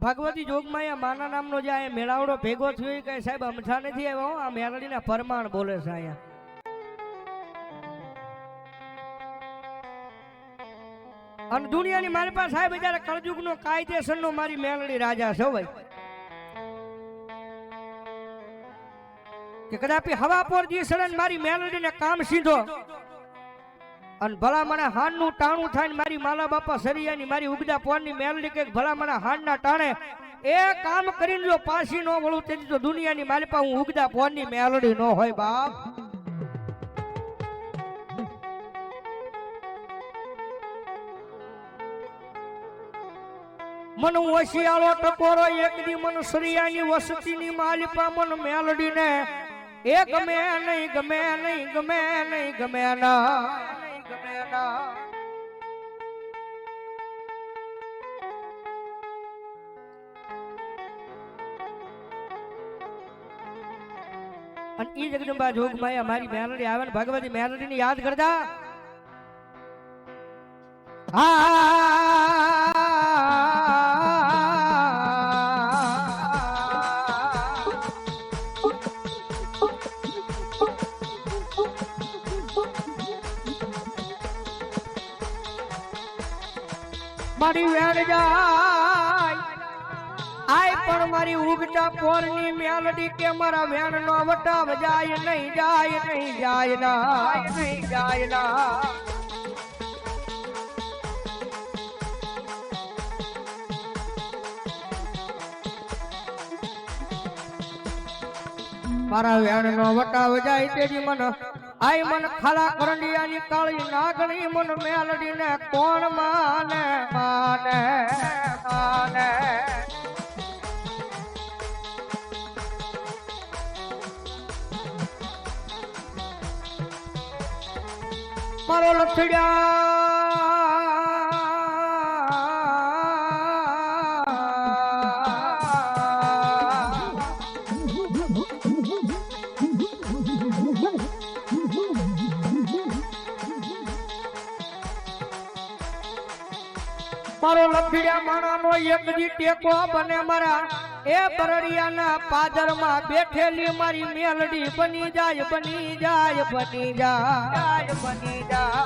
ભગવતી જોગમાયા માના નામનો જે અહીંયા મેળાવડો ભેગો થયો કે સાહેબ અમઠા નથી આવ્યો, આ મેલડીના પરમાણ બોલે છે અહીંયા. અને દુનિયાની મારી પાસે સાહેબ જયારે કળજુગનો કાયદેસરનો મારી મેલડી રાજા છે ભાઈ, કે કદાપી હવા પર દી સડન મારી મેલડીને કામ સીધો અને ભલા મને હાનનું ટાણું થાય ને મારી માલા બાપા સરિયાની મારી ઉગદા પોરની મેલડી કે ભલા મને હાનના ટાણે એ કામ કરીને જો પાછી ન વળું તેથી તો દુનિયાની મારી પાસે હું ઉગદા પોરની મેલડી ન હોય બાપ. મન વસિયાળો ટકોરો એક દી મન સરિયાની વસતીની માલિપા મન મેલડીને એ ગમે નહીં ગમે નહીં ગમે નહીં ગમે ના ગમે ના. અને ઈ જગદંબા જોગમાયા મારી મેલડી આવે ને ભગવતી મેલડી ને યાદ કરતા મારી વેણ જાય આય પણ મારી ઉગતા પોરની મેલડી કે મારા વેણ નો વટાવ જાય નહીં જાય નહીં જાય ના નહીં જાય ના. મારા વેણ નો વટાવ જાય તેજી મન આય મન ખાલા કરંડિયાની કાળી નાગણી મન મેલડી ને કોણ માને માને માને. મારો લથડિયા મારો લખડ્યા માણાનો એક દી ટેકો બને મારા એ બરડિયાના પાદરમાં બેઠેલી મારી મેલડી બની જાય બની જાય બની જાય બની જાય.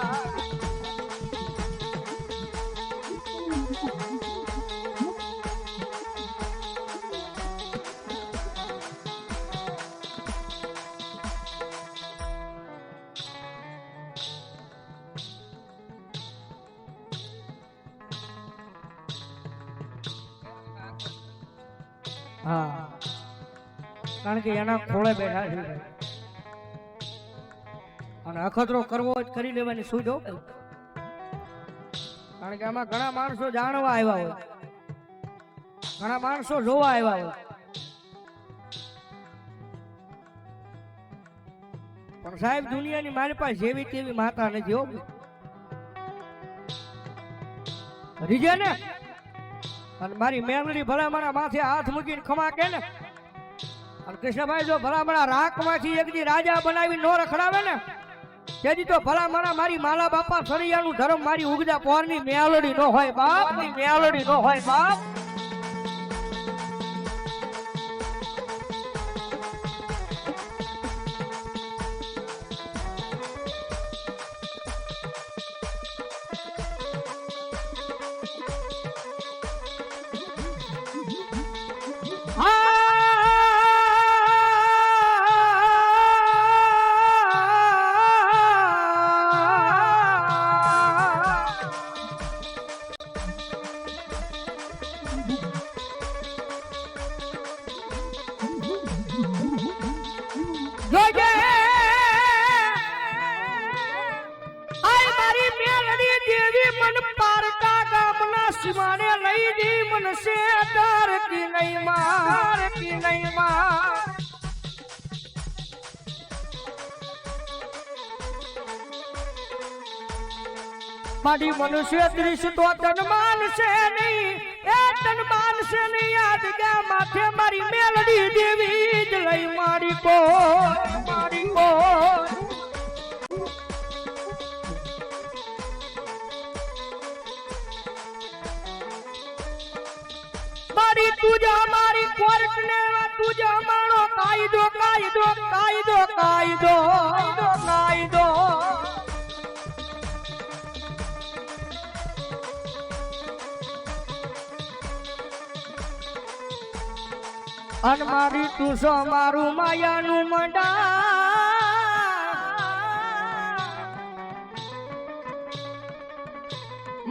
હા, કારણ કે એના ખોળે બેઠા છે અને અખતરો કરવો જ કરી લેવાની સૂઝ હોય, કારણ કે આમાં ઘણા માણસો જાણવા આવ્યા હોય, ઘણા માણસો જોવા આવ્યા હોય, પણ સાહેબ દુનિયાની મારી પાસે જેવી તેવી માતા નથી હો રીજે ને. અને મારી મેલડી ભલા મારા માથે હાથ મૂકીને ખમા કે ને અને કૃષ્ણભાઈ જો ભલા મારા રાખમાંથી એક દી રાજા બનાવી નો રખડાવે ને તેથી તો ભલા મારા મારી માલા બાપા સરિયાનું ધર્મ મારી ઉગદા પોરની મેલડી નો હોય બાપ, મેલડી નો હોય બાપ. મારે લઈ દી મનસે તાર કી નહીં માર કી નહીં માર. મારી મનુષ્ય દૃશ્ય તો તન માનશે નહીં, એ તન માનશે નહીં. યાદ ગયા માથે મારી મેલડી દેવી જ લઈ મારી કો મારી કો. મારી તુજ અમારી કોર્ટ ને તુજ અમારો કાયદો કાયદો કાયદો કાયદો કાયદો અન મારી તું સો મારું માયાનું મંડા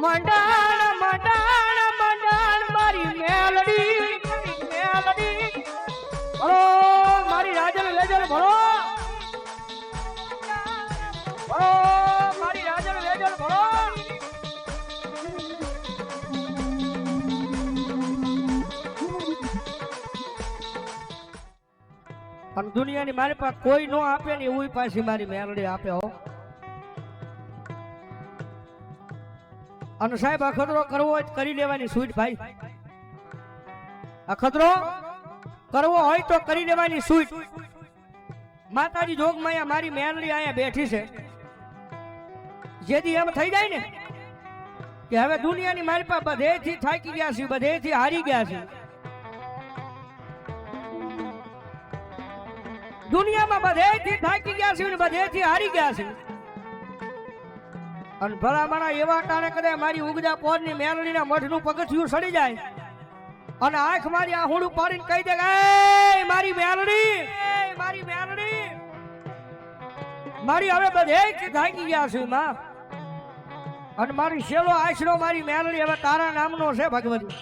મંડાણ મંડાણ મંડાણ મારી મેલડી મેલડી ભલો મારી રાજલ વેજલ ભલો ભલો મારી રાજલ વેજલ ભલો અને દુનિયાની મારી પાસે કોઈ નો આપે ને એવું પાછી મારી મેલડી આપે હો. અને સાહેબ અખતરો કરવો હોય તો કરી લેવાની છૂટ ભાઈ. અખતરો કરવો હોય તો કરી લેવાની છૂટ. માતાજી જોગમાયા મારી મેલડી અહીંયા બેઠી છે. જેથી એમ થઈ જાય ને કે હવે દુનિયાની મારી પાસે બધેથી થાકી ગયા છે, બધેથી હારી ગયા છે. દુનિયામાં બધેથી થાકી ગયા છે ને બધેથી હારી ગયા છે. અને ભલામણા એવા ટાણે કદાચ મારી ઉગજા પોરની મેલડીના મઠનું પગથિયું સડી જાય અને આંખ મારી આહુડું પાડીને કહી દે એ મારી મેલડી મારી મેલડી મારી હવે બધેથી થાકી ગયા છે માં. અને મારી શેલો આશરો મારી મેલડી હવે તારા નામનો છે ભગવતી.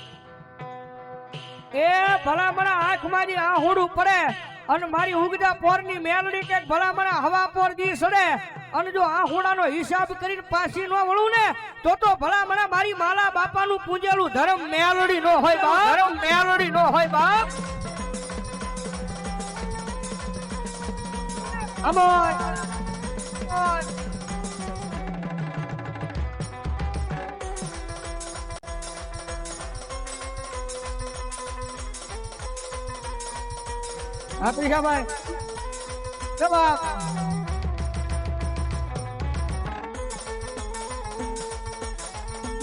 એ ભલામણા આંખ મારી આહુડું પડે અને મારી ઉગજા પોરની મેલડી કે ભલામણા હવા પોર દી સડે અને જો આ હુડાનો હિસાબ કરીને પાછી નો વળું ને તો ભલામણા મારી માલા બાપાનું પૂજેલું ધર્મ મેલડી નો હોય બાપ. ધર્મ મેલડી નો હોય બાપ. અમોય આપી ભાઈ જવાબ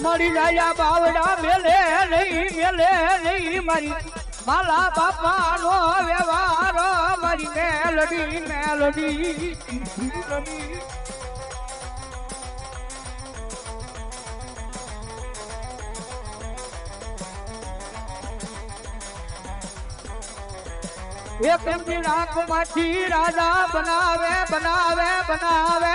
મારી રાજા બાવડા મેલે નહીં મારી માલા બાપા નો વ્યવહાર મારી મેલડી મેલડી એક આંખ માંથી રાજા બનાવે બનાવે બનાવે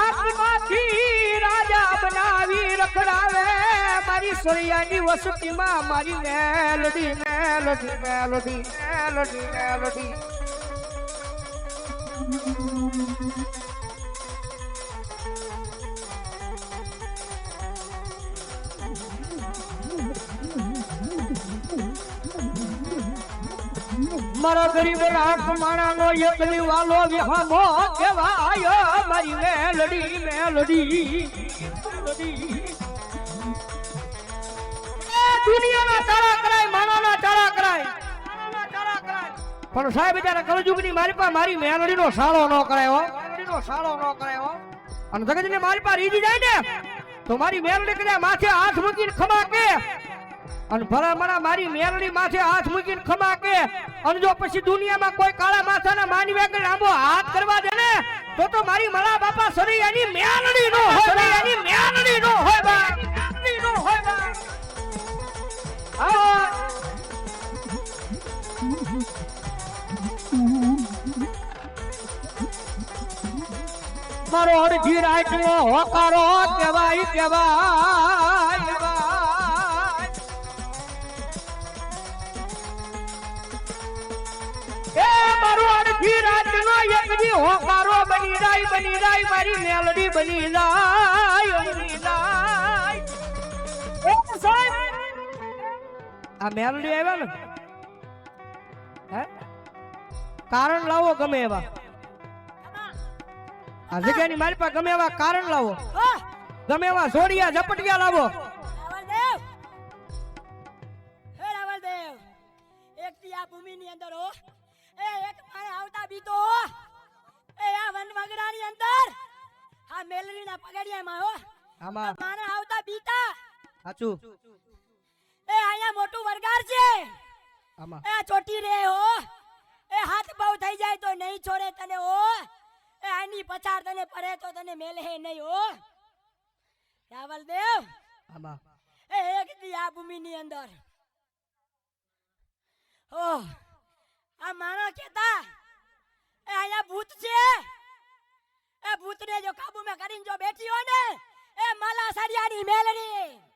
આંખમાંથી રાજા બનાવી રખડાવે મારી સોરિયાની વસતીમાં મારી મેલડી મેલડી મેલડી મેલડી મેલડી મારા ગરીબ રાખ માણાનો એકલી વાલો વિહામો કહેવાય મારી મેલડી મેલડી દુનિયાના તારા કરાય માણાના તારા કરાય પણ સાહેબ બિચારા કળજુગની મારી પાસે મારી મેલડીનો સાળો ન કરાય હો. મેલડીનો સાળો ન કરાય હો. અને જગતને મારી પાસે રીજી જાય ને તો મારી મેલડી કદાચ માથે હાથ મૂકીને ખમા કે અને ભલામણા મારી મેલડી માથે હાથ મૂકીને ખમા કે અને જો પછી દુનિયામાં કોઈ કાળા માથાના માનવી આગળ લાંબો હાથ કરવા દે ને તો મારી મારા બાપા સરિયાની મેલડી નો હોય. સરિયાની મેલડી નો હોય બા. મેલડી નો હોય બા. મારો અડધી રાત નો હોકારો કહેવાય કહેવાય મારો અડધી રાત નો એકદી હોકારો બની જાય મારી મેલડી બની જાય આ મેલડી આવ્યા ને હે કારણ લાવો ગમે એવા આ જગ્યાની મારી પાસે ગમે એવા કારણ લાવો ગમે એવા જોડિયા ઝપટિયા લાવો. રાવલદેવ એક થી આ ભૂમિની અંદર હો એ એક મારે આવતા બીતો એ આ વનવગડાની અંદર આ મેલડીના પગડિયામાં હો આમાં મારા આવતા બીતા સાચું એ અહીંયા મોટું વરગાર છે આમાં એ ચોટી રે હો એ હાથ બહુ થઈ જાય તો નહીં છોડે તને હો એ આની પછાડ તને પડે તો તને મેલે નહીં હો રાવલ દેવ આમાં એ એક દી આ ભૂમિની અંદર ઓ આ માણસ કેતા એ અહીંયા ભૂત છે એ ભૂતને જો કાબુમાં કરીને જો બેઠી હોય ને એ માલા સરિયાની મેલડી